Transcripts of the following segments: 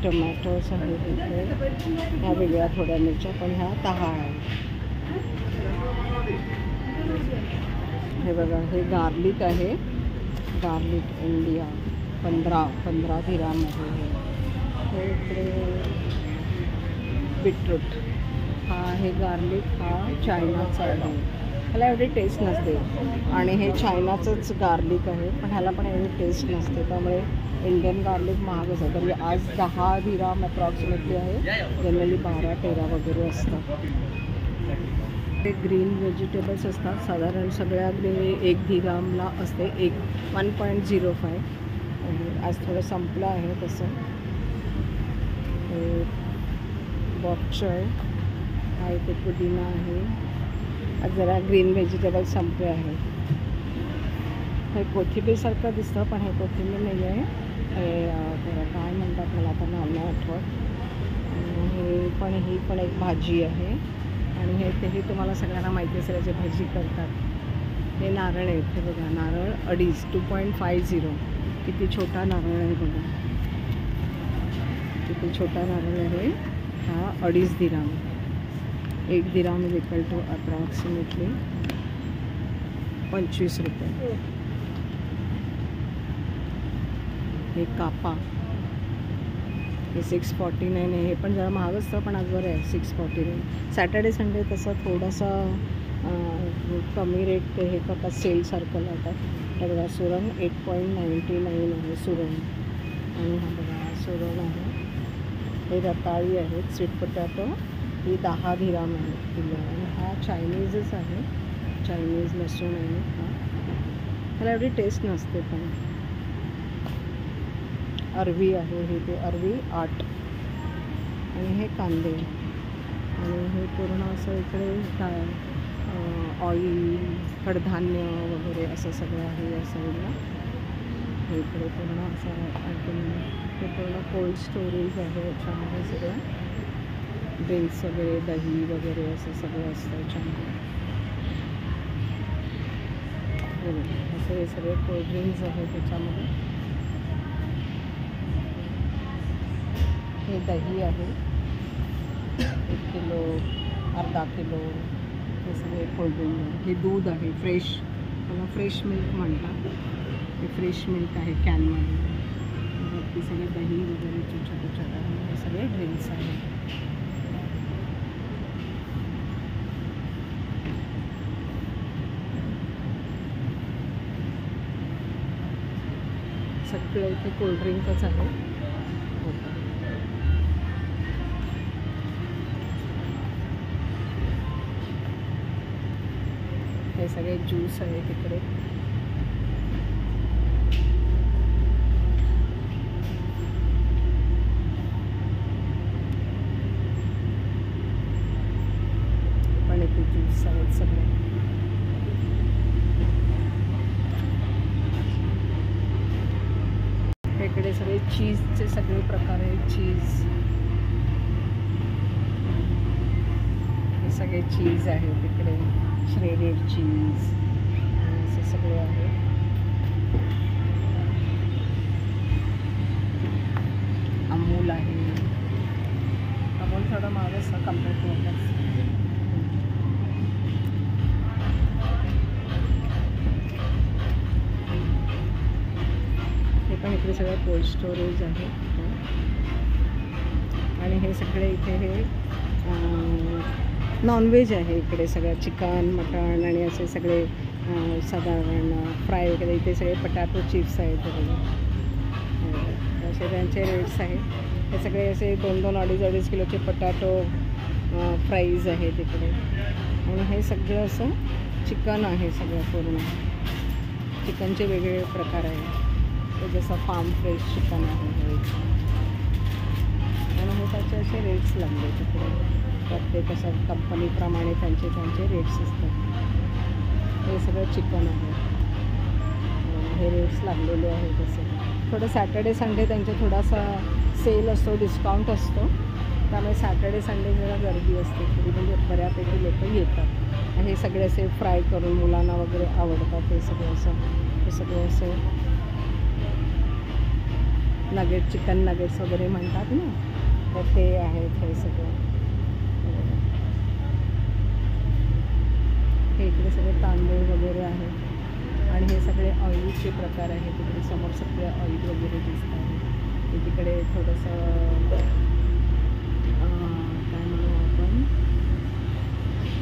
Tomatoes आहेत इथे, ह्या वेगळ्या थोड्या मिरच्या, पण ह्या 10 आहे. हे बघा, हे गार्लिक आहे, गार्लिक इंडिया 15 दिराम आहे. हे इकडे बीटरूट, हा हे गार्लिक, हा चायनाचा आहे, ह्याला एवढी टेस्ट नसते. आणि हे चायनाचंच गार्लिक आहे, पण ह्याला पण एवढी टेस्ट नसते, त्यामुळे इंडियन गार्लिक महागच आहे. तरी आज 10 दिराम अप्रॉक्सिमेटली आहे, जनरली 12-13 वगैरे असतं. ते ग्रीन व्हेजिटेबल्स असतात, साधारण सगळ्याकडे 1 दिरामला असते, 1.05. आज थोडं संपलं आहे तसं. बॉक्चर हा इथे पुदिना आहे. आज जरा ग्रीन व्हेजिटेबल संपले आहे. हे कोथिंबीरसारखं दिसतं, पण हे कोथिंबीर नाही आहे, हे काय म्हणतात मला आता नाव नाही आठवत. ही पण एक भाजी आहे. आणि हे तेही तुम्हाला सगळ्यांना माहिती असेल, जे भाजी करतात. हे नारळ आहेत, हे बघा, नारळ 2.50. किती छोटा नारळ आहे बघा, किती छोटा नारळ आहे. हा 2.5 dirham. 1 dirham is equal to approximately 25 रुपये. हे कापा, हे 649 आहे. हे पण जरा महाग असतं, पण आज बरं आहे 649. सॅटर्डे संडे तसं थोडंसं कमी रेट ते हे करतात, सेलसारखं लावतात. हे बघा, सुरण 8.99 आहे सुरण. आणि हा बघा सुरण आहे. हे रताळी आहेत, स्वीट पोटॅटो, ही 10 दिराम आहे किलो. आणि हा चायनीजच आहे, चायनीज लसूण आहे. हा ह्याला एवढी टेस्ट नसते. पण अरवी आहे, हे ते अरवी 8. आणि हे कांदे. आणि हे पूर्ण असं इकडे ऑइल, कडधान्य वगैरे असं सगळं आहे या साईडला. हे इकडे पूर्ण असं आणखी हे पूर्ण कोल्ड स्टोरेज आहे. याच्यामध्ये सगळं ड्रिंक्स वगैरे, दही वगैरे असं सगळं असतं याच्यामध्ये. असं हे सगळे कोल्ड्रिंक्स आहेत त्याच्यामध्ये. हे दही आहे 1 किलो, अर्धा किलो, हे सगळे कोल्ड्रिंक. हे दूध आहे फ्रेश, त्याला फ्रेश मिल्क म्हणतात. हे फ्रेश मिल्क आहे कॅनमध्ये. ती सगळे दही वगैरे छोटे हे सगळे ड्रिंक्स आहेत. सगळं इथे कोल्ड्रिंकच आहे. हे सगळे ज्यूस आहे तिकडे. पण इथे ज्यूस आहेत सगळे. इकडे सगळे चीजचे सगळे प्रकार आहेत. चीज, हे सगळे चीज आहेत इकडे, श्रेडेड चीज असे सगळे आहे. अमूल आहे. अमूल थोडं महाग असतं कम्पेअर टू अदर्स. हे पण इकडे सगळं कोल्ड स्टोरेज आहे. आणि हे सगळे इथे हे नॉनव्हेज आहे इकडे सगळं, चिकन, मटण आणि असे सगळे साधारण फ्राय वगैरे. इथे सगळे पटॅटो चिप्स आहेत असे त्यांचे रेट्स आहेत. हे सगळे असे 2-2, 2.5 किलोचे पटॅटो फ्राईज आहेत इकडे. आणि हे सगळं असं चिकन आहे सगळं पूर्ण. चिकनचे वेगवेगळे प्रकार आहेत. ते जसं फार्म फ्रेश चिकन आहे. आणि हे त्याचे असे रेट्स लागले तिकडे. प्रत्येक असं कंपनीप्रमाणे त्यांचे रेट्स असतात. हे सगळं चिकन आहे. हे रेट्स लागलेले आहेत. असे थोडं सॅटर्डे संडे त्यांचे थोडासा सेल असतो, डिस्काउंट असतो. त्यामुळे सॅटर्डे संडे जरा गर्दी असते. तरी म्हणजे बऱ्यापैकी लोक येतात. हे सगळे असे फ्राय करून मुलांना वगैरे आवडतात. हे सगळं असं नगेट, चिकन नगेट्स वगैरे म्हणतात ना, तर ते आहेत हे सगळं. हे इकडे सगळे तांदूळ वगैरे आहेत आणि हे सगळे ऑइलचे प्रकार आहेत. तिकडे समोर सगळे ऑइल वगैरे दिसत आहे. तिकडे थोडंसं काय म्हणू आपण,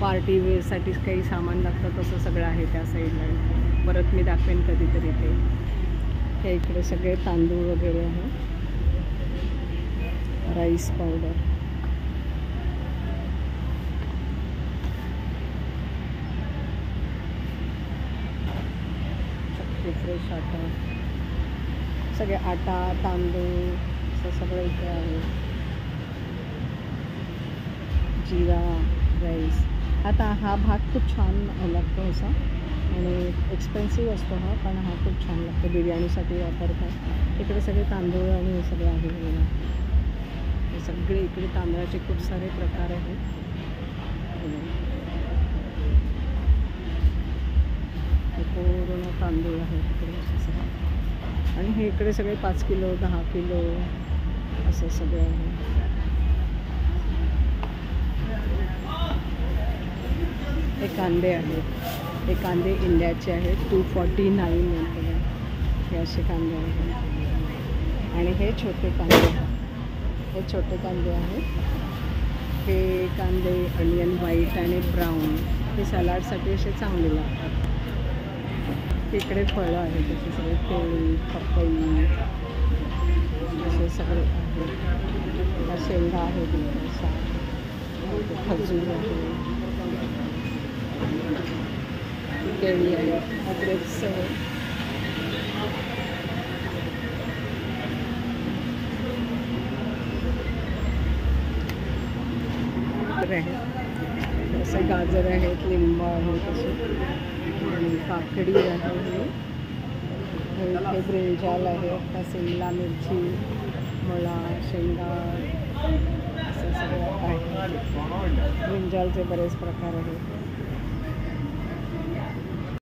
पार्टी वेअरसाठी काही सामान लागतं तसं सगळं आहे त्या साईडला. परत मी दाखवेन कधीतरी ते. हे इकडे सगळे तांदूळ वगैरे आहे, राईस पावडर. फ्रेश आटा, सगळे आटा तांदूळ असं सगळं इथे आहे. जिरा राईस. आता हा भात खूप छान लागतो असा आणि एक्सपेन्सिव्ह असतो हा, पण हा खूप छान लागतो, बिर्याणीसाठी वापरतात. इकडे सगळे तांदूळ आणि हे सगळे आहे बघा. हे सगळे इकडे तांदळाचे खूप सारे प्रकार आहेत. पूर्ण तांदूळ आहे तिकडे सगळं. आणि हे इकडे सगळे 5 किलो 10 किलो असं सगळं आहे. हे कांदे आहेत, हे कांदे इंडियाचे आहेत, 249 म्हणते. हे असे कांदे आहेत. आणि हे छोटे कांदे, हे छोटे कांदे आहेत. हे कांदे अनियन व्हाईट आणि ब्राऊन, हे सलाडसाठी असे चांगले लागतात. इकडे फळं आहेत असे सगळे, केळी, पपई असे सगळे आहेत. शेंगा आहेत, खजूर आहे, केळी आहे, ग्रेप्स आहे. असे गाजर आहेत, लिंबू आहेत असे, आणि काकडी आहे. हे ब्रिंजाल आहे, आता शिमला मिरची, मुळा, शेंगा असं सगळं आहे. ब्रिंजालचे बरेच प्रकार आहेत.